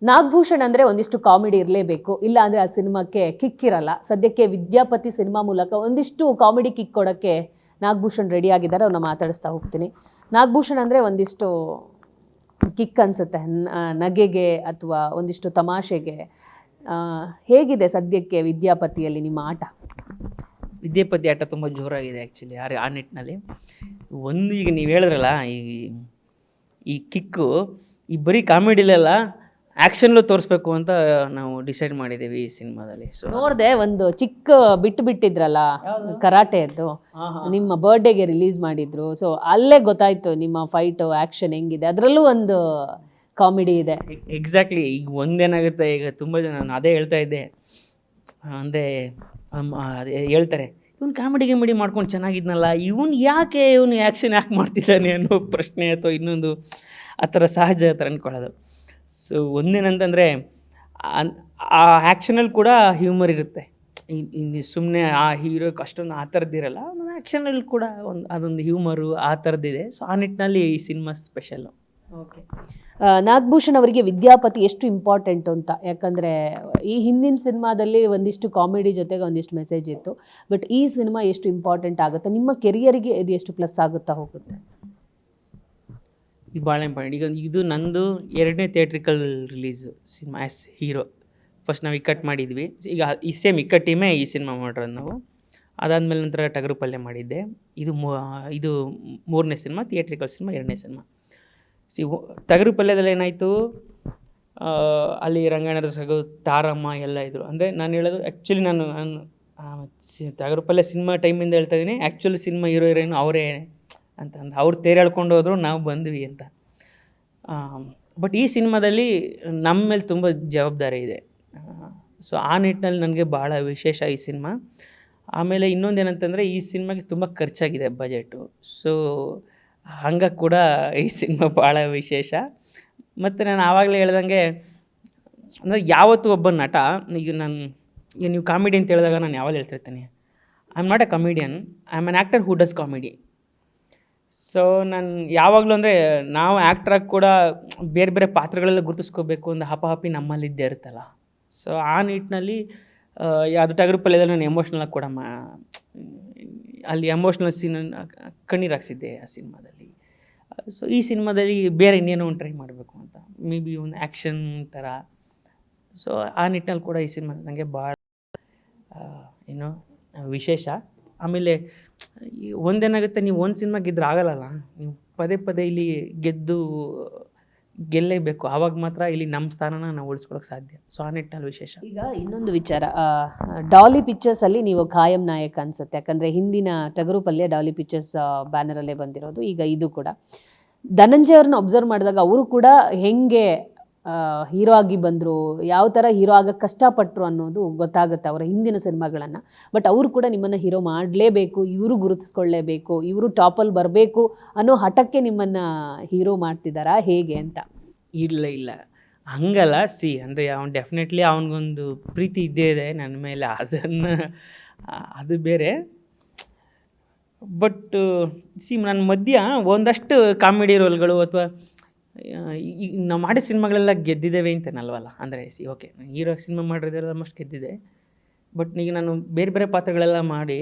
ನಾಗಭೂಷಣ್ ಅಂದರೆ ಒಂದಿಷ್ಟು ಕಾಮಿಡಿ ಇರಲೇಬೇಕು, ಇಲ್ಲ ಅಂದರೆ ಆ ಸಿನಿಮಾಕ್ಕೆ ಕಿಕ್ ಇರಲ್ಲ. ಸದ್ಯಕ್ಕೆ ವಿದ್ಯಾಪತಿ ಸಿನಿಮಾ ಮೂಲಕ ಒಂದಿಷ್ಟು ಕಾಮಿಡಿ ಕಿಕ್ ಕೊಡೋಕ್ಕೆ ನಾಗಭೂಷಣ್ ರೆಡಿ ಆಗಿದ್ದಾರೆ. ಅವ್ರನ್ನ ಮಾತಾಡಿಸ್ತಾ ಹೋಗ್ತೀನಿ. ನಾಗಭೂಷಣ್ ಅಂದರೆ ಒಂದಿಷ್ಟು ಕಿಕ್ ಅನಿಸುತ್ತೆ, ನಗೆಗೆ ಅಥವಾ ಒಂದಿಷ್ಟು ತಮಾಷೆಗೆ. ಹೇಗಿದೆ ಸದ್ಯಕ್ಕೆ ವಿದ್ಯಾಪತಿಯಲ್ಲಿ ನಿಮ್ಮ ಆಟ? ವಿದ್ಯಾಪತಿ ಆಟ ತುಂಬ ಜೋರಾಗಿದೆ ಆ್ಯಕ್ಚುಲಿ. ಆ ನಿಟ್ಟಿನಲ್ಲಿ ಒಂದು ಈಗ ನೀವು ಹೇಳಿದ್ರಲ್ಲ, ಈ ಕಿಕ್ಕು ಈ ಬರೀ ಕಾಮಿಡಿಲೆಲ್ಲ ಆ್ಯಕ್ಷನ್ಲು ತೋರಿಸ್ಬೇಕು ಅಂತ ನಾವು ಡಿಸೈಡ್ ಮಾಡಿದ್ದೀವಿ ಈ ಸಿನಿಮಾದಲ್ಲಿ. ಸೊ ನೋಡಿದೆ ಒಂದು ಚಿಕ್ಕ ಬಿಟ್ಟಿದ್ರಲ್ಲ ಕರಾಟೆಯದ್ದು, ನಿಮ್ಮ ಬರ್ಡೇಗೆ ರಿಲೀಸ್ ಮಾಡಿದ್ರು. ಸೊ ಅಲ್ಲೇ ಗೊತ್ತಾಯ್ತು ನಿಮ್ಮ ಫೈಟು ಆ್ಯಕ್ಷನ್ ಹೆಂಗಿದೆ, ಅದರಲ್ಲೂ ಒಂದು ಕಾಮಿಡಿ ಇದೆ. ಎಕ್ಸಾಕ್ಟ್ಲಿ. ಈಗ ಒಂದೇನಾಗುತ್ತೆ, ಈಗ ತುಂಬ ಜನ ನಾನು ಅದೇ ಹೇಳ್ತಾ ಇದ್ದೆ, ಅಂದರೆ ಹೇಳ್ತಾರೆ ಇವನು ಕಾಮಿಡಿ ಮಾಡ್ಕೊಂಡು ಚೆನ್ನಾಗಿದ್ನಲ್ಲ, ಯಾಕೆ ಇವನು ಆ್ಯಕ್ಷನ್ ಯಾಕೆ ಮಾಡ್ತಿದ್ದಾನೆ ಅನ್ನೋ ಪ್ರಶ್ನೆ ಅಥವಾ ಇನ್ನೊಂದು ಆ ಥರ ಸಹಜ ಆ ಥರ ಅಂದ್ಕೊಳ್ಳೋದು. ಸೊ ಒಂದೇನಂತಂದರೆ ಆ ಆ್ಯಕ್ಷನಲ್ಲಿ ಕೂಡ ಹ್ಯೂಮರ್ ಇರುತ್ತೆ. ಸುಮ್ಮನೆ ಆ ಹೀರೋಕ್ಕೆ ಅಷ್ಟೊಂದು ಆ ಥರದ್ದಿರಲ್ಲ, ಒಂದು ಆ್ಯಕ್ಷನಲ್ಲಿ ಕೂಡ ಅದೊಂದು ಹ್ಯೂಮರು ಆ ಥರದ್ದಿದೆ. ಸೊ ಆ ನಿಟ್ಟಿನಲ್ಲಿ ಈ ಸಿನಿಮಾ ಸ್ಪೆಷಲ್ಲು. ಓಕೆ. ನಾಗಭೂಷಣ್ ಅವರಿಗೆ ವಿದ್ಯಾಪತಿ ಎಷ್ಟು ಇಂಪಾರ್ಟೆಂಟು ಅಂತ, ಯಾಕಂದರೆ ಈ ಹಿಂದಿನ ಸಿನಿಮಾದಲ್ಲಿ ಒಂದಿಷ್ಟು ಕಾಮಿಡಿ ಜೊತೆಗೆ ಒಂದಿಷ್ಟು ಮೆಸೇಜ್ ಇತ್ತು. ಬಟ್ ಈ ಸಿನಿಮಾ ಎಷ್ಟು ಇಂಪಾರ್ಟೆಂಟ್ ಆಗುತ್ತೆ ನಿಮ್ಮ ಕೆರಿಯರಿಗೆ, ಇದು ಎಷ್ಟು ಪ್ಲಸ್ ಆಗುತ್ತಾ ಹೋಗುತ್ತೆ? ಇದು ಭಾಳ ಇಂಪಾರ್ಟೆಂಟ್. ಈಗ ಇದು ನಂದು 2ನೇ theatrical release cinema as hero. First ನಾವು ಇಕ್ಕಟ್ಟು ಮಾಡಿದ್ವಿ, ಈಗ ಈ ಸೇಮ್ ಇಕ್ಕಟ್ಟು ಟೀಮೇ ಈ ಸಿನಿಮಾ ಮಾಡಿರೋದು ನಾವು. ಅದಾದಮೇಲೆ ನಂತರ ಟಗರು ಪಲ್ಯ ಮಾಡಿದ್ದೆ. ಇದು 3ನೇ ಸಿನಿಮಾ, ಥಿಯೇಟ್ರಿಕಲ್ ಸಿನಿಮಾ 2ನೇ ಸಿನಿಮಾ. ಟಗರು ಪಲ್ಯದಲ್ಲಿ ಏನಾಯಿತು, ಅಲ್ಲಿ ರಂಗಾಯಣದ ಸಗು ತಾರಮ್ಮ ಎಲ್ಲ ಇದ್ದರು. ಅಂದರೆ ನಾನು ಹೇಳೋದು ಆ್ಯಕ್ಚುಲಿ ನಾನು ಟಗರು ಪಲ್ಯ ಸಿನಿಮಾ ಟೈಮಿಂದ ಹೇಳ್ತಾ ಇದ್ದೀನಿ. ಆ್ಯಕ್ಚುಲಿ ಸಿನಿಮಾ ಹೀರೋಯಿನ್ ಅವರೇ ಅಂತಂದು ಅವ್ರು ತೇರು ಎಳ್ಕೊಂಡು ಹೋದ್ರು, ನಾವು ಬಂದ್ವಿ ಅಂತ. ಬಟ್ ಈ ಸಿನಿಮಾದಲ್ಲಿ ನಮ್ಮ ಮೇಲೆ ತುಂಬ ಜವಾಬ್ದಾರಿ ಇದೆ. ಸೊ ಆ ನಿಟ್ಟಿನಲ್ಲಿ ನನಗೆ ಭಾಳ ವಿಶೇಷ ಈ ಸಿನಿಮಾ. ಆಮೇಲೆ ಇನ್ನೊಂದು ಏನಂತಂದರೆ ಈ ಸಿನಿಮಾಗೆ ತುಂಬ ಖರ್ಚಾಗಿದೆ ಬಜೆಟು. ಸೊ ಹಂಗಾಗಿ ಕೂಡ ಈ ಸಿನಿಮಾ ಭಾಳ ವಿಶೇಷ. ಮತ್ತು ನಾನು ಆವಾಗಲೇ ಹೇಳ್ದಂಗೆ, ಅಂದರೆ ಯಾವತ್ತೂ ಒಬ್ಬ ನಟ, ಈಗ ನೀವು ಕಾಮಿಡಿ ಅಂತ ಹೇಳಿದಾಗ ನಾನು ಯಾವಾಗ ಹೇಳ್ತಿರ್ತೀನಿ, I am not a comedian, I am an actor who does comedy. So ನಾನು ಯಾವಾಗಲೂ ಅಂದರೆ ನಾವು ಆ್ಯಕ್ಟ್ರಾಗಿ ಕೂಡ ಬೇರೆ ಬೇರೆ ಪಾತ್ರಗಳೆಲ್ಲ ಗುರುತಿಸ್ಕೋಬೇಕು ಅಂತ ಹಪಾಹಪಿ ನಮ್ಮಲ್ಲಿದ್ದೇ ಇರುತ್ತಲ್ಲ. ಸೊ ಆ ನಿಟ್ಟಿನಲ್ಲಿ ಅದು ಟಗರು ಪಲ್ಯದಲ್ಲಿ ನಾನು ಎಮೋಷ್ನಲಾಗಿ ಕೂಡ ಅಲ್ಲಿ ಎಮೋಷ್ನಲ್ ಸೀನ್ ಕಣ್ಣೀರು ಹಾಕ್ಸಿದ್ದೆ ಆ ಸಿನಿಮಾದಲ್ಲಿ. ಸೊ ಈ ಸಿನಿಮಾದಲ್ಲಿ ಬೇರೆ ಇನ್ನೇನೋ ಒಂದು ಟ್ರೈ ಮಾಡಬೇಕು ಅಂತ, ಮೇ ಬಿ ಒಂದು ಆ್ಯಕ್ಷನ್ ಥರ. ಸೊ ಆ ನಿಟ್ಟಿನಲ್ಲಿ ಕೂಡ ಈ ಸಿನಿಮಾ ನನಗೆ ಭಾಳ ಏನೋ ವಿಶೇಷ. ಆಮೇಲೆ ಒಂದೇನಾಗುತ್ತೆ, ನೀವು ಒಂದು ಸಿನಿಮಾ ಗೆದ್ರೆ ಆಗಲ್ಲ, ನೀವು ಪದೇ ಪದೇ ಇಲ್ಲಿ ಗೆಲ್ಲೇಬೇಕು. ಆವಾಗ ಮಾತ್ರ ಇಲ್ಲಿ ನಮ್ಮ ಸ್ಥಾನನ ನಾವು ಉಳಿಸ್ಕೊಳ್ಳೋಕೆ ಸಾಧ್ಯ. ಸೊ ಆ ನಿಟ್ಟಿನಲ್ಲಿ ವಿಶೇಷ. ಈಗ ಇನ್ನೊಂದು ವಿಚಾರ, ಡಾಲಿ ಪಿಕ್ಚರ್ಸಲ್ಲಿ ನೀವು ಖಾಯಂ ನಾಯಕ ಅನಿಸುತ್ತೆ. ಯಾಕಂದರೆ ಹಿಂದಿನ ಟಗರು ಪಲ್ಯ ಡಾಲಿ ಪಿಕ್ಚರ್ಸ್ ಬ್ಯಾನರಲ್ಲೇ ಬಂದಿರೋದು, ಈಗ ಇದು ಕೂಡ. ಧನಂಜಯ ಅವ್ರನ್ನ ಅಬ್ಸರ್ವ್ ಮಾಡಿದಾಗ ಅವರು ಕೂಡ ಹೆಂಗೆ ಹೀರೋ ಆಗಿ ಬಂದರು, ಯಾವ ಥರ ಹೀರೋ ಆಗಕ್ಕೆ ಕಷ್ಟಪಟ್ಟರು ಅನ್ನೋದು ಗೊತ್ತಾಗುತ್ತೆ ಅವರ ಹಿಂದಿನ ಸಿನಿಮಾಗಳನ್ನು. ಬಟ್ ಅವರು ಕೂಡ ನಿಮ್ಮನ್ನು ಹೀರೋ ಮಾಡಲೇಬೇಕು, ಇವರು ಗುರುತಿಸ್ಕೊಳ್ಳೇಬೇಕು, ಇವರು ಟಾಪಲ್ಲಿ ಬರಬೇಕು ಅನ್ನೋ ಹಠಕ್ಕೆ ನಿಮ್ಮನ್ನು ಹೀರೋ ಮಾಡ್ತಿದ್ದಾರಾ ಹೇಗೆ ಅಂತ? ಇಲ್ಲ ಹಂಗಲ್ಲ. ಅಂದರೆ ಅವ್ನು ಡೆಫಿನೆಟ್ಲಿ ಅವನಿಗೊಂದು ಪ್ರೀತಿ ಇದ್ದೇ ಇದೆ ನನ್ನ ಮೇಲೆ, ಅದು ಬೇರೆ. ಬಟ್ ನನ್ನ ಮಧ್ಯ ಒಂದಷ್ಟು ಕಾಮಿಡಿ ರೋಲ್ಗಳು ಅಥವಾ ಈಗ ನಾವು ಮಾಡಿದ ಸಿನಿಮಾಗಳೆಲ್ಲ ಗೆದ್ದಿದ್ದೇವೆ ಅಂತನಲ್ವಲ್ಲ. ಅಂದರೆ ಓಕೆ, ಹೀರೋ ಸಿನಿಮಾ ಮಾಡಿರೋದೆಲ್ಲ ಆಲ್ಮೋಸ್ಟ್ ಗೆದ್ದಿದೆ. ಬಟ್ ಈಗ ನಾನು ಬೇರೆ ಬೇರೆ ಪಾತ್ರಗಳೆಲ್ಲ ಮಾಡಿ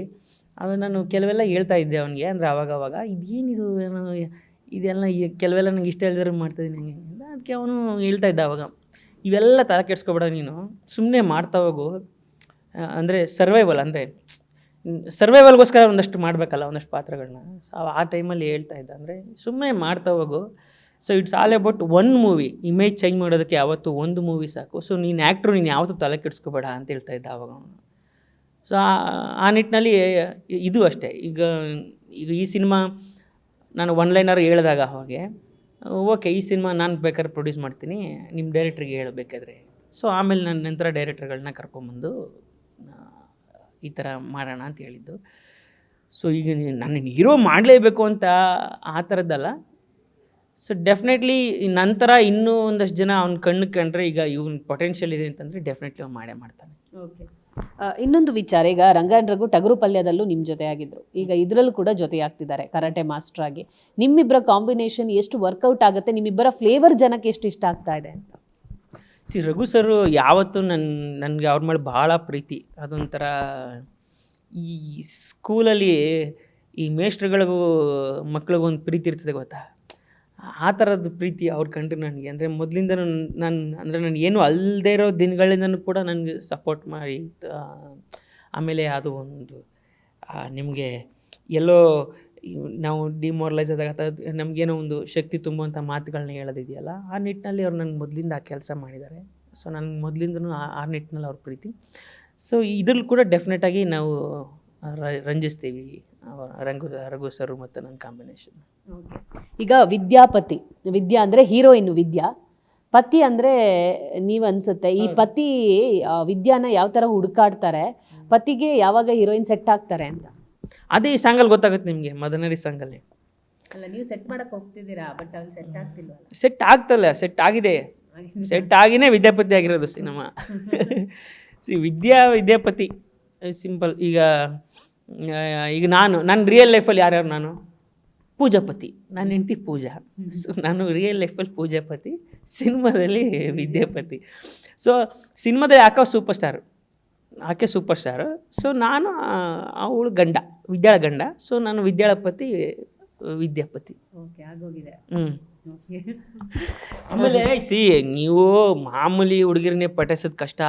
ಅದು ನಾನು ಕೆಲವೆಲ್ಲ ಹೇಳ್ತಾ ಇದ್ದೆ ಅವನಿಗೆ. ಅಂದರೆ ಆವಾಗವಾಗ ಇದೇನಿದು ಏನೋ ಇದೆಲ್ಲ ಕೆಲವೆಲ್ಲ ನಂಗೆ ಇಷ್ಟ ಹೇಳಿದ್ರೆ ಮಾಡ್ತಾಯಿದ್ದೀನಿ ಹಂಗೆ ಅಂತ. ಅದಕ್ಕೆ ಅವನು ಹೇಳ್ತಾ ಇದ್ದ ಆವಾಗ, ಇವೆಲ್ಲ ತಲೆ ಕೆಡ್ಸ್ಕೊಬೇಡ ನೀನು, ಸುಮ್ಮನೆ ಮಾಡ್ತಾ ಹೋಗು. ಅಂದರೆ ಸರ್ವೈವಲ್ಗೋಸ್ಕರ ಒಂದಷ್ಟು ಮಾಡಬೇಕಲ್ಲ, ಒಂದಷ್ಟು ಪಾತ್ರಗಳನ್ನ. ಸೊ ಆ ಟೈಮಲ್ಲಿ ಹೇಳ್ತಾ ಇದ್ದ, ಅಂದರೆ ಸುಮ್ಮನೆ ಮಾಡ್ತಾ ಹೋಗು. So it's all about one movie, image change ಮಾಡೋದಕ್ಕೆ ಯಾವತ್ತು ಒಂದು ಮೂವಿ ಸಾಕು. ಸೊ ನೀನು ಆ್ಯಕ್ಟ್ರು, ನೀನು ಯಾವತ್ತೂ ತಲೆ ಕೆಡಿಸ್ಕೋಬೇಡ ಅಂತ ಹೇಳ್ತಾ ಇದ್ದ ಆವಾಗ ಅವನು. ಸೊ ಆ ನಿಟ್ಟಿನಲ್ಲಿ ಇದು ಅಷ್ಟೇ. ಈಗ ಈ ಸಿನಿಮಾ ನಾನು ಒನ್ಲೈನರ್ ಹೇಳಿದಾಗ ಅವಾಗೆ, ಓಕೆ ಈ ಸಿನಿಮಾ ನಾನು ಬೇಕಾದ್ರೆ ಪ್ರೊಡ್ಯೂಸ್ ಮಾಡ್ತೀನಿ, ನಿಮ್ಮ ಡೈರೆಕ್ಟ್ರಿಗೆ ಹೇಳಬೇಕಾದ್ರೆ. ಸೊ ಆಮೇಲೆ ನನ್ನ ನಂತರ ಡೈರೆಕ್ಟರ್ಗಳನ್ನ ಕರ್ಕೊಂಬಂದು ಈ ಥರ ಮಾಡೋಣ ಅಂತ ಹೇಳಿದ್ದು. ಸೊ ಈಗ ನಾನು ಹೀರೋ ಮಾಡಲೇಬೇಕು ಅಂತ ಆ ಥರದ್ದಲ್ಲ. ಸೊ ಡೆಫಿನೆಟ್ಲಿ ನಂತರ ಇನ್ನೂ ಒಂದಷ್ಟು ಜನ ಅವ್ನ ಕಣ್ಣು ಕಂಡ್ರೆ, ಈಗ ಇವ್ನ ಪೊಟೆನ್ಷಿಯಲ್ ಇದೆ ಅಂತಂದರೆ ಡೆಫಿನೆಟ್ಲಿ ಅವ್ನು ಮಾಡೇ ಮಾಡ್ತಾನೆ. ಓಕೆ. ಇನ್ನೊಂದು ವಿಚಾರ, ಈಗ ರಂಗಾಯಣ ರಘು ಟಗರು ಪಲ್ಯದಲ್ಲೂ ನಿಮ್ಮ ಜೊತೆ ಆಗಿದ್ರು, ಈಗ ಇದರಲ್ಲೂ ಕೂಡ ಜೊತೆ ಆಗ್ತಿದ್ದಾರೆ ಕರಾಟೆ ಮಾಸ್ಟರ್ ಆಗಿ. ನಿಮ್ಮಿಬ್ಬರ ಕಾಂಬಿನೇಷನ್ ಎಷ್ಟು ವರ್ಕೌಟ್ ಆಗುತ್ತೆ, ನಿಮ್ಮಿಬ್ಬರ ಫ್ಲೇವರ್ ಜನಕ್ಕೆ ಎಷ್ಟು ಇಷ್ಟ ಆಗ್ತಾ ಇದೆ ಅಂತ? ರಘು ಸರು ಯಾವತ್ತೂ ನನಗೆ ಅವ್ರ ಮೇಲೆ ಭಾಳ ಪ್ರೀತಿ. ಅದೊಂಥರ ಈ ಸ್ಕೂಲಲ್ಲಿ ಈ ಮೇಷ್ಟ್ರುಗಳಿಗೂ ಮಕ್ಳಿಗೂ ಒಂದು ಪ್ರೀತಿ ಇರ್ತದೆ ಗೊತ್ತಾ, ಆ ಥರದ್ದು ಪ್ರೀತಿ ಅವ್ರು ಕಂಡ್ರೆ ನನಗೆ. ಅಂದರೆ ಮೊದಲಿಂದ ನಾನು ಏನು ಅಲ್ಲದೆ ಇರೋ ದಿನಗಳಿಂದನೂ ಕೂಡ ನನಗೆ ಸಪೋರ್ಟ್ ಮಾಡಿ, ಆಮೇಲೆ ಅದು ಒಂದು ನಿಮಗೆ ಎಲ್ಲೋ ನಾವು ಡಿಮೋರಲೈಸ್ ಆದಾಗ ಅಥವಾ ನಮಗೇನೋ ಒಂದು ಶಕ್ತಿ ತುಂಬುವಂಥ ಮಾತುಗಳನ್ನ ಹೇಳೋದಿದೆಯಲ್ಲ, ಆ ನಿಟ್ಟಿನಲ್ಲಿ ಅವ್ರು ನನಗೆ ಮೊದಲಿಂದ ಆ ಕೆಲಸ ಮಾಡಿದ್ದಾರೆ. ಸೊ ನನಗೆ ಮೊದಲಿಂದನೂ ಆ ನಿಟ್ಟಿನಲ್ಲಿ ಅವ್ರ ಪ್ರೀತಿ. ಸೊ ಇದ್ರಲ್ಲಿ ಕೂಡ ಡೆಫಿನೆಟಾಗಿ ನಾವು ರಂಜಿಸ್ತೀವಿ ರಘು ಸರ್ ಮತ್ತು ನನ್ನ ಕಾಂಬಿನೇಷನ್. ಈಗ ವಿದ್ಯಾಪತಿ, ವಿದ್ಯಾ ಅಂದರೆ ಹೀರೋಯಿನ್ ವಿದ್ಯಾ, ಪತಿ ಅಂದರೆ ನೀವು ಅನ್ಸುತ್ತೆ ಈ ಪತಿ ವಿದ್ಯಾನ ಯಾವ ಥರ ಹುಡುಕಾಡ್ತಾರೆ, ಪತಿಗೆ ಯಾವಾಗ ಹೀರೋಯಿನ್ ಸೆಟ್ ಆಗ್ತಾರೆ ಅಂತ ಅದೇ ಈ ಸಾಂಗಲ್ಲಿ ಗೊತ್ತಾಗುತ್ತೆ ನಿಮಗೆ, ಮದನರಿ ಸಾಂಗಲ್ಲಿ. ಅಲ್ಲ, ನೀವು ಸೆಟ್ ಮಾಡಕ್ಕೆ ಹೋಗ್ತಿದ್ದೀರಾ, ಬಟ್ ಅಲ್ಲಿ ಸೆಟ್ ಆಗ್ತಿಲ್ವ? ಸೆಟ್ ಆಗ್ತಲ್ಲ, ಸೆಟ್ ಆಗಿದೆ, ಸೆಟ್ ಆಗಿನೇ ವಿದ್ಯಾಪತಿ ಆಗಿರೋದು ಸಿನಿಮಾ. ವಿದ್ಯಾಪತಿ ಸಿಂಪಲ್. ಈಗ ನನ್ನ ರಿಯಲ್ ಲೈಫಲ್ಲಿ ಯಾರ್ಯಾರು, ನಾನು ಪೂಜಾಪತಿ, ನನ್ನ ಹೆಂಡತಿ ಪೂಜಾ. ಸೊ ನಾನು ರಿಯಲ್ ಲೈಫಲ್ಲಿ ಪೂಜಾಪತಿ, ಸಿನಿಮಾದಲ್ಲಿ ವಿದ್ಯಾಪತಿ. ಸೊ ಸಿನಿಮಾದಲ್ಲಿ ಆಕೆ ಸೂಪರ್ ಸ್ಟಾರು. ಸೊ ನಾನು ಅವಳು ಗಂಡ, ವಿದ್ಯಾಳ ಗಂಡ. ಸೊ ನಾನು ವಿದ್ಯಾಳಪತಿ, ವಿದ್ಯಾಪತಿ. ಆಮೇಲೆ ನೀವು ಮಾಮೂಲಿ ಹುಡುಗಿರನ್ನೇ ಪಟಾಯಿಸೋದು ಕಷ್ಟ,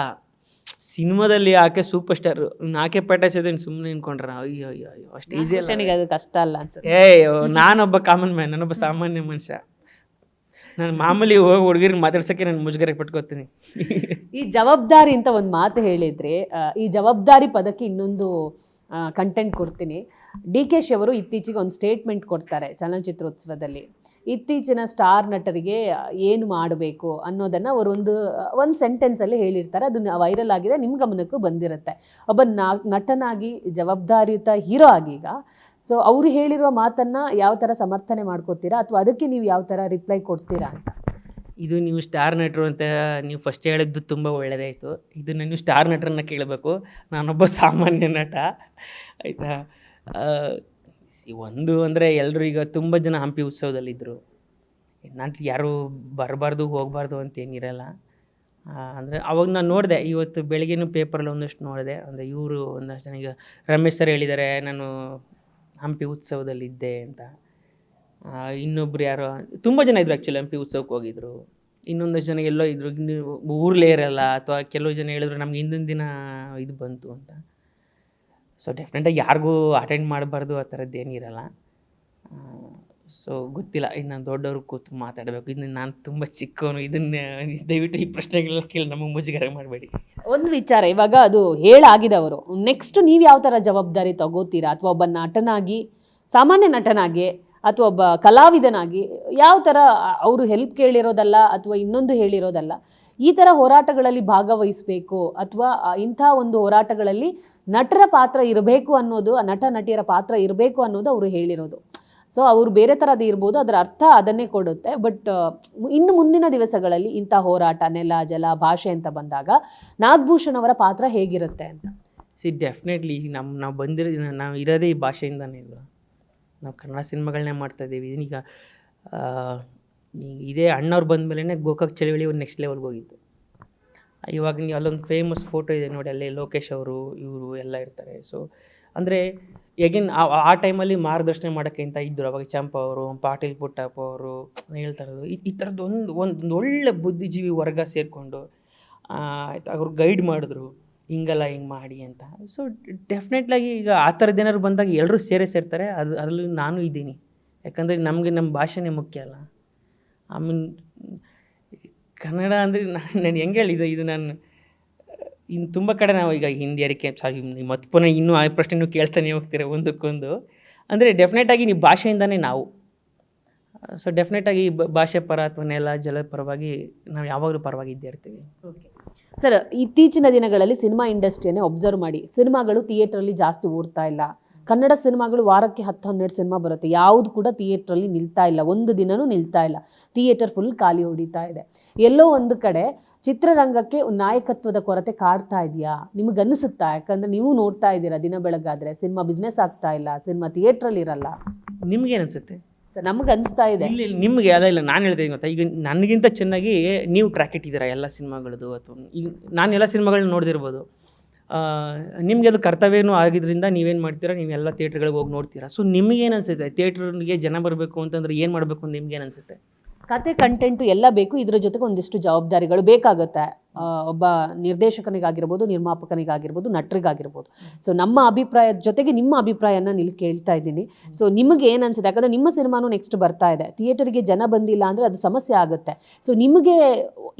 ಸಿನಿಮಾದಲ್ಲಿ ಆಕೆ ಸೂಪರ್ ಸ್ಟಾರ್, ಆಕೆ ಪಟಾಯಿಸೋದೇನು ಸುಮ್ಮನೆ ನಿಂತ್ಕೊಂಡ್ರ? ಅಯ್ಯೋ ಅಯ್ಯೋ ಅಯ್ಯೋ, ಅಷ್ಟು ಈಸಿ ಅಲ್ಲ, ಅದು ಕಷ್ಟ ಅಲ್ಲ ಅನ್ಸುತ್ತೆ. ನಾನೊಬ್ಬ ಕಾಮನ್ ಮ್ಯಾನ್, ನಾನೊಬ್ಬ ಸಾಮಾನ್ಯ ಮನುಷ್ಯ. ನಾನು ಮಾಮೂಲಿ ಹೋಗಿ ಹುಡುಗಿರಿಗೆ ಮಾತಾಡ್ಸೋಕ್ಕೆ ನಾನು ಮುಜುಗರ ಪಟ್ಕೋತೀನಿ. ಈ ಜವಾಬ್ದಾರಿ ಅಂತ ಒಂದು ಮಾತು ಹೇಳಿದ್ರಿ, ಈ ಜವಾಬ್ದಾರಿ ಪದಕ್ಕೆ ಇನ್ನೊಂದು ಕಂಟೆಂಟ್ ಕೊಡ್ತೀನಿ. DK ಶಿ ಅವರು ಇತ್ತೀಚೆಗೆ ಒಂದು ಸ್ಟೇಟ್ಮೆಂಟ್ ಕೊಡ್ತಾರೆ ಚಲನಚಿತ್ರೋತ್ಸವದಲ್ಲಿ. ಇತ್ತೀಚಿನ ಸ್ಟಾರ್ ನಟರಿಗೆ ಏನು ಮಾಡಬೇಕು ಅನ್ನೋದನ್ನು ಅವರು ಒಂದು ಸೆಂಟೆನ್ಸಲ್ಲಿ ಹೇಳಿರ್ತಾರೆ. ಅದು ವೈರಲ್ ಆಗಿದೆ, ನಿಮ್ಮ ಗಮನಕ್ಕೂ ಬಂದಿರುತ್ತೆ. ಒಬ್ಬ ನಟನಾಗಿ, ಜವಾಬ್ದಾರಿಯುತ ಹೀರೋ ಆಗೀಗ, ಸೊ ಅವರು ಹೇಳಿರುವ ಮಾತನ್ನು ಯಾವ ಥರ ಸಮರ್ಥನೆ ಮಾಡ್ಕೋತೀರಾ, ಅಥವಾ ಅದಕ್ಕೆ ನೀವು ಯಾವ ಥರ ರಿಪ್ಲೈ ಕೊಡ್ತೀರಾ ಅಂತ? ಇದು ನೀವು ಸ್ಟಾರ್ ನಟರು ಅಂತ ನೀವು ಫಸ್ಟ್ ಹೇಳಿದ್ದು ತುಂಬ ಒಳ್ಳೆಯದಾಯಿತು. ಇದನ್ನು ನೀವು ಸ್ಟಾರ್ ನಟರನ್ನ ಕೇಳಬೇಕು, ನಾನೊಬ್ಬ ಸಾಮಾನ್ಯ ನಟ, ಆಯಿತಾ. ಒಂದು ಅಂದರೆ ಎಲ್ಲರೂ ಈಗ ತುಂಬ ಜನ ಹಂಪಿ ಉತ್ಸವದಲ್ಲಿದ್ದರು. ನಾನು ಯಾರೂ ಬರಬಾರ್ದು ಹೋಗಬಾರ್ದು ಅಂತೇನಿರಲ್ಲ. ಅಂದರೆ ಅವಾಗ ನಾನು ನೋಡಿದೆ, ಇವತ್ತು ಬೆಳಗ್ಗೆನೂ ಪೇಪರಲ್ಲಿ ಒಂದಷ್ಟು ನೋಡಿದೆ. ಅಂದರೆ ಇವರು ಒಂದಷ್ಟು ಜನ, ಈಗ ರಮೇಶ್ ಸರ್ ಹೇಳಿದ್ದಾರೆ ನಾನು ಹಂಪಿ ಉತ್ಸವದಲ್ಲಿದ್ದೆ ಅಂತ. ಇನ್ನೊಬ್ರು ಯಾರೋ ತುಂಬ ಜನ ಇದ್ದರು ಆ್ಯಕ್ಚುಲಿ, ಹಂಪಿ ಉತ್ಸವಕ್ಕೆ ಹೋಗಿದ್ರು. ಇನ್ನೊಂದಷ್ಟು ಜನ ಎಲ್ಲೋ ಇದ್ದರು, ಊರ್ಲೇ ಇರಲ್ಲ, ಅಥವಾ ಕೆಲವು ಜನ ಹೇಳಿದ್ರು ನಮ್ಗೆ ಹಿಂದಿನ ದಿನ ಇದು ಬಂತು ಅಂತ. ಸೊ ಡೆಫಿನೆಟಾಗಿ ಯಾರಿಗೂ ಅಟೆಂಡ್ ಮಾಡಬಾರ್ದು ಆ ಥರದ್ದು ಏನಿರಲ್ಲ. ಸೊ ಗೊತ್ತಿಲ್ಲ, ಇನ್ನು ದೊಡ್ಡವರು ಕೂತು ಮಾತಾಡಬೇಕು. ಇನ್ನು ನಾನು ತುಂಬ ಚಿಕ್ಕವನು, ಇದನ್ನು ದಯವಿಟ್ಟು ಈ ಪ್ರಶ್ನೆಗಳನ್ನ ಕೇಳಿ ನಮಗೆ ಮುಜುಗರ ಮಾಡಬೇಡಿ. ಒಂದು ವಿಚಾರ, ಇವಾಗ ಅದು ಹೇಳಾಗಿದವರು, ನೆಕ್ಸ್ಟ್ ನೀವು ಯಾವ ಥರ ಜವಾಬ್ದಾರಿ ತಗೋತೀರಾ? ಅಥವಾ ಒಬ್ಬ ನಟನಾಗಿ, ಸಾಮಾನ್ಯ ನಟನಾಗಿ, ಅಥವಾ ಒಬ್ಬ ಕಲಾವಿದನಾಗಿ ಯಾವ ಥರ, ಅವರು ಹೆಲ್ಪ್ ಕೇಳಿರೋದಲ್ಲ ಅಥವಾ ಇನ್ನೊಂದು ಹೇಳಿರೋದಲ್ಲ, ಈ ಥರ ಹೋರಾಟಗಳಲ್ಲಿ ಭಾಗವಹಿಸಬೇಕು, ಅಥವಾ ಇಂಥ ಒಂದು ಹೋರಾಟಗಳಲ್ಲಿ ನಟರ ಪಾತ್ರ ಇರಬೇಕು ಅನ್ನೋದು, ನಟ ನಟಿಯರ ಪಾತ್ರ ಇರಬೇಕು ಅನ್ನೋದು ಅವರು ಹೇಳಿರೋದು. ಸೊ ಅವರು ಬೇರೆ ಥರದ್ದು ಇರ್ಬೋದು, ಅದರ ಅರ್ಥ ಅದನ್ನೇ ಕೊಡುತ್ತೆ. ಬಟ್ ಇನ್ನು ಮುಂದಿನ ದಿವಸಗಳಲ್ಲಿ ಇಂಥ ಹೋರಾಟ, ನೆಲ, ಜಲ, ಭಾಷೆ ಅಂತ ಬಂದಾಗ ನಾಗಭೂಷಣ್ ಅವರ ಪಾತ್ರ ಹೇಗಿರುತ್ತೆ ಅಂತ? ಡೆಫಿನೆಟ್ಲಿ ನಾವು ಇರೋದೇ ಈ ಭಾಷೆಯಿಂದನೇ ಇಲ್ಲ. ನಾವು ಕನ್ನಡ ಸಿನಿಮಾಗಳನ್ನೇ ಮಾಡ್ತಾಯಿದ್ದೀವಿ. ಈಗ ಇದೇ ಅಣ್ಣವ್ರು ಬಂದ ಮೇಲೇ ಗೋಕಾಕ್ ಚಳವಳಿ ಒಂದು ನೆಕ್ಸ್ಟ್ ಲೆವೆಲ್ಗೆ ಹೋಗಿತ್ತು. ಇವಾಗ ನೀವು ಅಲ್ಲೊಂದು ಫೇಮಸ್ ಫೋಟೋ ಇದೆ ನೋಡಿ, ಅಲ್ಲೇ ಲೋಕೇಶ್ ಅವರು, ಇವರು ಎಲ್ಲ ಇರ್ತಾರೆ. ಸೊ ಅಂದರೆ ಎಗೇನ್ ಆ ಟೈಮಲ್ಲಿ ಮಾರ್ಗದರ್ಶನ ಮಾಡೋಕ್ಕೆ ಅಂತ ಇದ್ದರು. ಅವಾಗ ಚಂಪ ಅವರು, ಪಾಟೀಲ್ ಪುಟ್ಟಪ್ಪ ಅವರು ಹೇಳ್ತಾ ಇರೋದು, ಈ ಥರದ್ದು ಒಂದು ಒಳ್ಳೆ ಬುದ್ಧಿಜೀವಿ ವರ್ಗ ಸೇರಿಕೊಂಡು ಆಯ್ತು, ಅವ್ರು ಗೈಡ್ ಮಾಡಿದ್ರು, ಹಿಂಗಲ್ಲ ಹಿಂಗೆ ಮಾಡಿ ಅಂತ. ಸೊ ಡೆಫಿನೆಟ್ಲಾಗಿ ಈಗ ಆ ಥರದ್ದು ಏನಾದ್ರು ಬಂದಾಗ ಎಲ್ಲರೂ ಸೇರ್ತಾರೆ. ಅದರಲ್ಲಿ ನಾನು ಇದ್ದೀನಿ, ಯಾಕಂದರೆ ನಮಗೆ ನಮ್ಮ ಭಾಷೆನೇ ಮುಖ್ಯ ಅಲ್ಲ. ಆಮೇಲೆ ಕನ್ನಡ ಅಂದರೆ ನಾನು ಹೆಂಗೆ ಹೇಳಿದೆ, ಇದು ನಾನು ಇನ್ನು ತುಂಬ ಕಡೆ ನಾವು ಈಗ ಹಿಂದಿಯರಿಕೆ ಮತ್ತು ಪುನಃ ಇನ್ನೂ ಆ ಪ್ರಶ್ನೆ ನೀವು ಕೇಳ್ತಾನೆ ಹೋಗ್ತೀರ ಒಂದಕ್ಕೊಂದು. ಅಂದರೆ ಡೆಫಿನೆಟಾಗಿ ನೀವು ಭಾಷೆಯಿಂದನೇ ನಾವು. ಸೊ ಡೆಫಿನೆಟಾಗಿ ಭಾಷೆ ಪರ ಅಥವಾ ನೆಲ ಜಲ ಪರವಾಗಿ ನಾವು ಯಾವಾಗಲೂ ಪರವಾಗಿ ಇದ್ದೇ ಇರ್ತೀವಿ. ಓಕೆ ಸರ್, ಇತ್ತೀಚಿನ ದಿನಗಳಲ್ಲಿ ಸಿನಿಮಾ ಇಂಡಸ್ಟ್ರಿಯನ್ನೇ ಒಬ್ಸರ್ವ್ ಮಾಡಿ, ಸಿನಿಮಾಗಳು ಥಿಯೇಟ್ರಲ್ಲಿ ಜಾಸ್ತಿ ಓಡ್ತಾ ಇಲ್ಲ. ಕನ್ನಡ ಸಿನಿಮಾಗಳು ವಾರಕ್ಕೆ 10-12 ಸಿನಿಮಾ ಬರುತ್ತೆ, ಯಾವುದು ಕೂಡ ಥಿಯೇಟ್ರಲ್ಲಿ ನಿಲ್ತಾ ಇಲ್ಲ, ಒಂದು ದಿನವೂ ನಿಲ್ತಾ ಇಲ್ಲ. ಥಿಯೇಟರ್ ಫುಲ್ ಖಾಲಿ ಹೊಡಿತಾ ಇದೆ. ಎಲ್ಲೋ ಒಂದು ಕಡೆ ಚಿತ್ರರಂಗಕ್ಕೆ ನಾಯಕತ್ವದ ಕೊರತೆ ಕಾಡ್ತಾ ಇದೆಯಾ? ನಿಮಗನ್ನಿಸುತ್ತಾ? ಯಾಕಂದರೆ ನೀವು ನೋಡ್ತಾ ಇದ್ದೀರಾ ದಿನ ಬೆಳಗಾದರೆ ಸಿನಿಮಾ ಬಿಸ್ನೆಸ್ ಆಗ್ತಾ ಇಲ್ಲ, ಸಿನಿಮಾ ಥಿಯೇಟ್ರಲ್ಲಿ ಇರಲ್ಲ. ನಿಮ್ಗೇನು ಅನಿಸುತ್ತೆ? ನಮ್ಗೆ ಅನಿಸ್ತಾ ಇದೆ. ಇಲ್ಲ ನಿಮಗೆ ಇಲ್ಲ ನಾನು ಹೇಳ್ತೀನಿ ಗೊತ್ತಾ, ಈಗ ನನಗಿಂತ ಚೆನ್ನಾಗಿ ನೀವು ಟ್ರ್ಯಾಕ್ ಇಟ್ಟಿದ್ದೀರಾ ಎಲ್ಲ ಸಿನಿಮಾಗಳದ್ದು, ಅಥವಾ ಈಗ ನಾನು ಎಲ್ಲ ಸಿನಿಮಾಗಳನ್ನ ನೋಡ್ದಿರ್ಬೋದು. ನಿಮಗೆ ಅದು ಕರ್ತವ್ಯನೂ ಆಗಿದ್ದರಿಂದ ನೀವೇನು ಮಾಡ್ತೀರಾ, ನೀವೆಲ್ಲ ಥಿಯೇಟ್ರ್ಗಳಿಗೆ ಹೋಗಿ ನೋಡ್ತೀರಾ. ಸೊ ನಿಮಗೇನು ಅನಿಸುತ್ತೆ, ಥಿಯೇಟ್ರಿಗೆ ಜನ ಬರಬೇಕು ಅಂತಂದ್ರೆ ಏನು ಮಾಡಬೇಕು ಅಂತ ನಿಮ್ಗೇನು ಅನಿಸುತ್ತೆ? ಕತೆ ಕಂಟೆಂಟು ಎಲ್ಲ ಬೇಕು, ಇದ್ರ ಜೊತೆಗೆ ಒಂದಿಷ್ಟು ಜವಾಬ್ದಾರಿಗಳು ಬೇಕಾಗುತ್ತೆ. ಒಬ್ಬ ನಿರ್ದೇಶಕನಿಗಾಗಿರ್ಬೋದು, ನಿರ್ಮಾಪಕನಿಗಾಗಿರ್ಬೋದು, ನಟರಿಗಾಗಿರ್ಬೋದು. ಸೊ ನಮ್ಮ ಅಭಿಪ್ರಾಯದ ಜೊತೆಗೆ ನಿಮ್ಮ ಅಭಿಪ್ರಾಯನ ಇಲ್ಲಿ ಕೇಳ್ತಾ ಇದ್ದೀನಿ. ಸೊ ನಿಮಗೆ ಏನು ಅನ್ಸುತ್ತೆ? ಯಾಕಂದರೆ ನಿಮ್ಮ ಸಿನಿಮಾನು ನೆಕ್ಸ್ಟ್ ಬರ್ತಾ ಇದೆ, ಥಿಯೇಟರ್ಗೆ ಜನ ಬಂದಿಲ್ಲ ಅಂದರೆ ಅದು ಸಮಸ್ಯೆ ಆಗುತ್ತೆ. ಸೊ ನಿಮಗೆ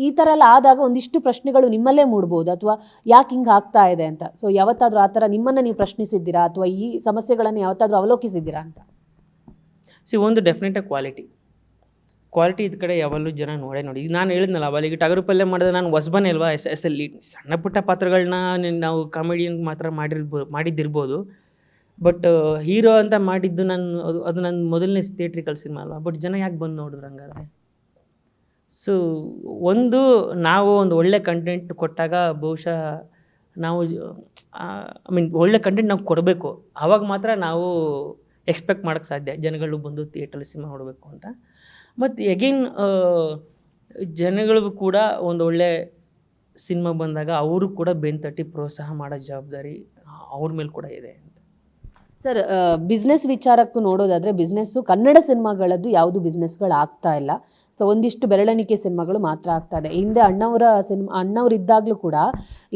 ಈ ಥರ ಎಲ್ಲ ಆದಾಗ ಒಂದಿಷ್ಟು ಪ್ರಶ್ನೆಗಳು ನಿಮ್ಮಲ್ಲೇ ಮೂಡ್ಬೋದು, ಅಥವಾ ಯಾಕೆ ಹಿಂಗೆ ಆಗ್ತಾ ಇದೆ ಅಂತ. ಸೊ ಯಾವತ್ತಾದರೂ ಆ ಥರ ನಿಮ್ಮನ್ನು ನೀವು ಪ್ರಶ್ನಿಸಿದ್ದೀರಾ, ಅಥವಾ ಈ ಸಮಸ್ಯೆಗಳನ್ನು ಯಾವತ್ತಾದರೂ ಅವಲೋಕಿಸಿದ್ದೀರಾ ಅಂತ? ಒಂದು ಡೆಫಿನೆಟಾಗಿ ಕ್ವಾಲಿಟಿ ಇದ್ ಕಡೆ ಯಾವಲ್ಲೂ ಜನ ನೋಡಿ. ಈಗ ನಾನು ಹೇಳಿದ್ನಲ್ಲ ಅವಾಗ, ಈಗ ಟಗರು ಪಲ್ಯ ಮಾಡಿದ್ರೆ ನಾನು ಹೊಸಬನೇ ಅಲ್ವಾ, ಎಸ್ ಸಣ್ಣ ಪುಟ್ಟ ಪಾತ್ರಗಳನ್ನ ನಾವು ಕಾಮಿಡಿಯನ್ ಮಾತ್ರ ಮಾಡಿದ್ದಿರ್ಬೋದು. ಬಟ್ ಹೀರೋ ಅಂತ ಮಾಡಿದ್ದು ಅದು ನನ್ನ ಮೊದಲನೇ ಥಿಯೇಟ್ರಿಕಲ್ ಸಿನಿಮಾ ಅಲ್ವಾ. ಬಟ್ ಜನ ಯಾಕೆ ಬಂದು ನೋಡಿದ್ರು ಹಂಗಾದ್ರೆ? ಸೊ ನಾವು ಒಂದು ಒಳ್ಳೆ ಕಂಟೆಂಟ್ ಕೊಟ್ಟಾಗ ಬಹುಶಃ ನಾವು ಒಳ್ಳೆ ಕಂಟೆಂಟ್ ನಾವು ಕೊಡಬೇಕು. ಆವಾಗ ಮಾತ್ರ ನಾವು ಎಕ್ಸ್ಪೆಕ್ಟ್ ಮಾಡೋಕ್ಕೆ ಸಾಧ್ಯ ಜನಗಳು ಬಂದು ಥಿಯೇಟ್ರಲ್ಲಿ ಸಿನಿಮಾ ನೋಡಬೇಕು ಅಂತ. ಮತ್ತು ಎಗೈನ್ ಜನಗಳಿಗೂ ಕೂಡ ಒಂದು ಒಳ್ಳೆ ಸಿನಿಮಾ ಬಂದಾಗ ಅವರು ಕೂಡ ಬೆನ್ತಟ್ಟಿ ಪ್ರೋತ್ಸಾಹ ಮಾಡೋ ಜವಾಬ್ದಾರಿ ಅವ್ರ ಮೇಲೆ ಕೂಡ ಇದೆ ಅಂತ. ಸರ್, ಬಿಸ್ನೆಸ್ ವಿಚಾರಕ್ಕೂ ನೋಡೋದಾದರೆ, ಬಿಸ್ನೆಸ್ಸು ಕನ್ನಡ ಸಿನಿಮಾಗಳದ್ದು ಯಾವುದು ಬಿಸ್ನೆಸ್ಗಳು ಆಗ್ತಾ ಇಲ್ಲ. ಸೊ ಒಂದಿಷ್ಟು ಬೆರಳೆಣಿಕೆ ಸಿನಿಮಾಗಳು ಮಾತ್ರ ಆಗ್ತಾ ಇದೆ. ಹಿಂದೆ ಅಣ್ಣವರಿದ್ದಾಗಲೂ ಕೂಡ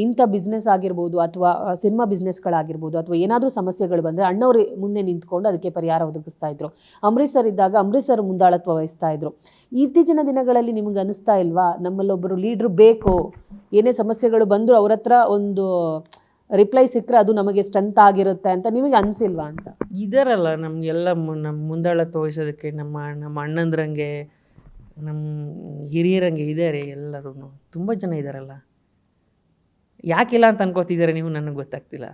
ಇಂಥ ಬಿಸ್ನೆಸ್ ಆಗಿರ್ಬೋದು, ಅಥವಾ ಸಿನಿಮಾ ಬಿಸ್ನೆಸ್ಗಳಾಗಿರ್ಬೋದು, ಅಥವಾ ಏನಾದರೂ ಸಮಸ್ಯೆಗಳು ಬಂದರೆ ಅಣ್ಣವರು ಮುಂದೆ ನಿಂತ್ಕೊಂಡು ಅದಕ್ಕೆ ಪರಿಹಾರ ಒದಗಿಸ್ತಾ ಇದ್ರು. ಅಂಬರೀಷ್ ಸರ್ ಇದ್ದಾಗ ಅಂಬರೀಷ್ ಸರ್ ಮುಂದಾಳತ್ವ ವಹಿಸ್ತಾ ಇದ್ರು. ಇತ್ತೀಚಿನ ದಿನಗಳಲ್ಲಿ ನಿಮ್ಗೆ ಅನಿಸ್ತಾ ಇಲ್ವಾ, ನಮ್ಮಲ್ಲೊಬ್ಬರು ಲೀಡ್ರು ಬೇಕು, ಏನೇ ಸಮಸ್ಯೆಗಳು ಬಂದರೂ ಅವ್ರ ಹತ್ರ ಒಂದು ರಿಪ್ಲೈ ಸಿಕ್ಕರೆ ಅದು ನಮಗೆ ಸ್ಟ್ರೆಂತ್ ಆಗಿರುತ್ತೆ ಅಂತ ನಿಮಗೆ ಅನಿಸಿಲ್ವಾ ಅಂತ? ಇದರಲ್ಲ ನಮಗೆಲ್ಲ ನಮ್ಮ ಮುಂದಾಳತ್ವ ವಹಿಸೋದಕ್ಕೆ ನಮ್ಮ ಅಣ್ಣಂದ್ರಂಗೆ, ನಮ್ಮ ಹಿರಿಯರಂಗೆ ಇದ್ದಾರೆ ಎಲ್ಲರೂ, ತುಂಬ ಜನ ಇದ್ದಾರಲ್ಲ. ಯಾಕಿಲ್ಲ ಅಂತ ಅನ್ಕೋತಿದ್ದಾರೆ ನೀವು, ನನಗೆ ಗೊತ್ತಾಗ್ತಿಲ್ಲ.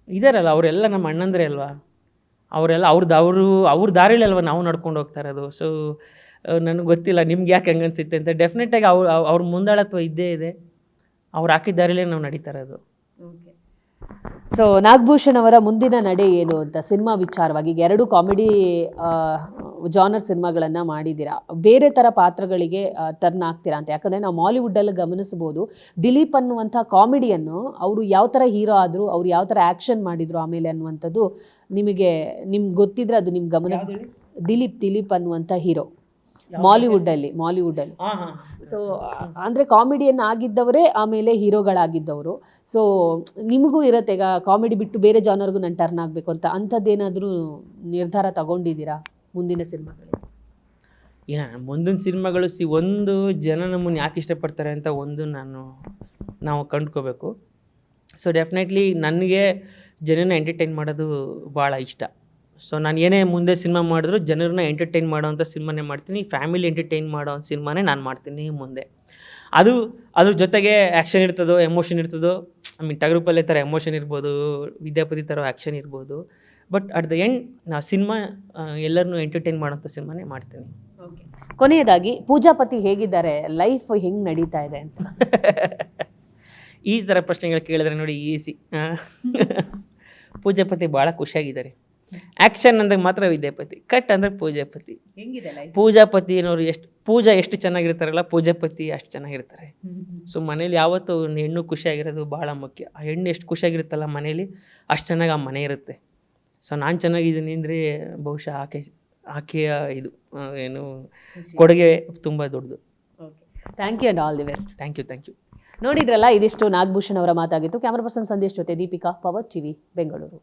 ಇದ್ದಾರಲ್ಲ ಅವರೆಲ್ಲ ನಮ್ಮ ಅಣ್ಣಂದ್ರೆ ಅಲ್ವಾ, ಅವರೆಲ್ಲ ಅವ್ರ ದಾರಿಲಿ ಅಲ್ವಾ ನಾವು ನಡ್ಕೊಂಡು ಹೋಗ್ತಾ ಇರೋದು. ಸೊ ನನಗೆ ಗೊತ್ತಿಲ್ಲ ನಿಮ್ಗೆ ಯಾಕೆ ಹಂಗೆ ಅನ್ಸುತ್ತೆ ಅಂತ. ಡೆಫಿನೆಟಾಗಿ ಅವ್ರ ಮುಂದಾಳತ್ವ ಇದ್ದೇ ಇದೆ, ಅವ್ರು ಹಾಕಿದ ದಾರಿಲೇ ನಾವು ನಡೀತಾ ಇರೋದು. ಸೊ ನಾಗಭೂಷಣ್ ಅವರ ಮುಂದಿನ ನಡೆ ಏನು ಅಂತ ಸಿನಿಮಾ ವಿಚಾರವಾಗಿ, ಈಗ 2 ಕಾಮಿಡಿ ಜಾನರ್ ಸಿನಿಮಾಗಳನ್ನು ಮಾಡಿದ್ದೀರಾ, ಬೇರೆ ಥರ ಪಾತ್ರಗಳಿಗೆ ಟರ್ನ್ ಆಗ್ತೀರಾ ಅಂತ? ಯಾಕಂದರೆ ನಾವು ಮಾಲಿವುಡ್ಡಲ್ಲಿ ಗಮನಿಸ್ಬೋದು, ದಿಲೀಪ್ ಅನ್ನುವಂಥ ಕಾಮಿಡಿಯನ್ನು ಅವರು ಯಾವ ಥರ ಹೀರೋ ಆದರು, ಅವ್ರು ಯಾವ ಥರ ಆ್ಯಕ್ಷನ್ ಮಾಡಿದರು ಆಮೇಲೆ ಅನ್ನುವಂಥದ್ದು ನಿಮ್ಗೆ ಗೊತ್ತಿದ್ರೆ ಅದು ನಿಮ್ಮ ಗಮನ. ದಿಲೀಪ್ ಅನ್ನುವಂಥ ಹೀರೋ ಮಾಲಿವುಡ್ಡಲ್ಲಿ. ಸೊ ಅಂದರೆ ಕಾಮಿಡಿಯನ್ನು ಆಗಿದ್ದವರೇ ಆಮೇಲೆ ಹೀರೋಗಳಾಗಿದ್ದವರು. ಸೊ ನಿಮಗೂ ಇರುತ್ತೆ ಈಗ ಕಾಮಿಡಿ ಬಿಟ್ಟು ಬೇರೆ ಜಾನರ್ಗೂ ನಾನು ಟರ್ನ್ ಆಗಬೇಕು ಅಂತ, ಅಂಥದ್ದೇನಾದರೂ ನಿರ್ಧಾರ ತಗೊಂಡಿದ್ದೀರಾ ಮುಂದಿನ ಸಿನಿಮಾಗಳಿಗೆ? ಮುಂದಿನ ಸಿನಿಮಾಗಳು ಒಂದು ಜನ ನಮ್ಮನ್ನು ಯಾಕೆ ಇಷ್ಟಪಡ್ತಾರೆ ಅಂತ ನಾವು ಕಂಡ್ಕೋಬೇಕು. ಸೊ ಡೆಫಿನೆಟ್ಲಿ ನನಗೆ ಜನನ ಎಂಟರ್ಟೈನ್ ಮಾಡೋದು ಭಾಳ ಇಷ್ಟ. ಸೊ ನಾನು ಏನೇ ಮುಂದೆ ಸಿನಿಮಾ ಮಾಡಿದ್ರು ಜನರನ್ನ ಎಂಟರ್ಟೈನ್ ಮಾಡೋವಂಥ ಸಿನಿಮಾನೇ ಮಾಡ್ತೀನಿ, ಫ್ಯಾಮಿಲಿ ಎಂಟರ್ಟೈನ್ ಮಾಡೋ ಸಿನಿಮಾನೇ ನಾನು ಮಾಡ್ತೀನಿ ಮುಂದೆ. ಅದ್ರ ಜೊತೆಗೆ ಆ್ಯಕ್ಷನ್ ಇರ್ತದೋ, ಎಮೋಷನ್ ಇರ್ತದೋ. ಟಗರು ಪಲ್ಯ ಥರ ಎಮೋಷನ್ ಇರ್ಬೋದು, ವಿದ್ಯಾಪತಿ ಥರ ಆ್ಯಕ್ಷನ್ ಇರ್ಬೋದು. ಬಟ್ ಅಟ್ ದ ಎಂಡ್ ನಾವು ಸಿನಿಮಾ ಎಲ್ಲರನ್ನೂ ಎಂಟರ್ಟೈನ್ ಮಾಡೋಂಥ ಸಿನಿಮಾನೇ ಮಾಡ್ತೀನಿ. ಕೊನೆಯದಾಗಿ ಪೂಜಾಪತಿ ಹೇಗಿದ್ದಾರೆ, ಲೈಫ್ ಹೆಂಗೆ ನಡೀತಾ ಇದೆ ಅಂತ? ಈ ಥರ ಪ್ರಶ್ನೆಗಳು ಕೇಳಿದ್ರೆ ನೋಡಿ ಈಸಿ. ಪೂಜಾಪತಿ ಭಾಳ ಖುಷಿಯಾಗಿದ್ದಾರೆ. ಆ್ಯಕ್ಷನ್ ಅಂದಾಗ ಮಾತ್ರ ವಿದ್ಯಾಪತಿ, ಕಟ್ ಅಂದರೆ ಪೂಜಾಪತಿ. ಪೂಜಾಪತಿ ಅನ್ನೋರು ಎಷ್ಟು ಚೆನ್ನಾಗಿರ್ತಾರಲ್ಲ, ಪೂಜಾಪತಿ ಅಷ್ಟು ಚೆನ್ನಾಗಿರ್ತಾರೆ. ಸೊ ಮನೇಲಿ ಯಾವತ್ತೂ ಹೆಣ್ಣು ಖುಷಿಯಾಗಿರೋದು ಭಾಳ ಮುಖ್ಯ. ಆ ಹೆಣ್ಣು ಎಷ್ಟು ಖುಷಿಯಾಗಿರುತ್ತಲ್ಲ ಮನೇಲಿ, ಅಷ್ಟು ಚೆನ್ನಾಗಿ ಆ ಮನೆ ಇರುತ್ತೆ. ಸೊ ನಾನು ಚೆನ್ನಾಗಿದ್ದೀನಿ ಅಂದರೆ ಬಹುಶಃ ಆಕೆಯ ಕೊಡುಗೆ ತುಂಬ ದೊಡ್ಡದು. Thank you and all the best. Thank you. ನೋಡಿದ್ರಲ್ಲ, ಇದಿಷ್ಟು ನಾಗಭೂಷಣ್ ಅವರ ಮಾತಾಗಿತ್ತು. ಕ್ಯಾಮರಾ ಪರ್ಸನ್ ಸಂದೇಶ್ ಜೊತೆ ದೀಪಿಕಾ, ಪವರ್ ಟಿವಿ, ಬೆಂಗಳೂರು.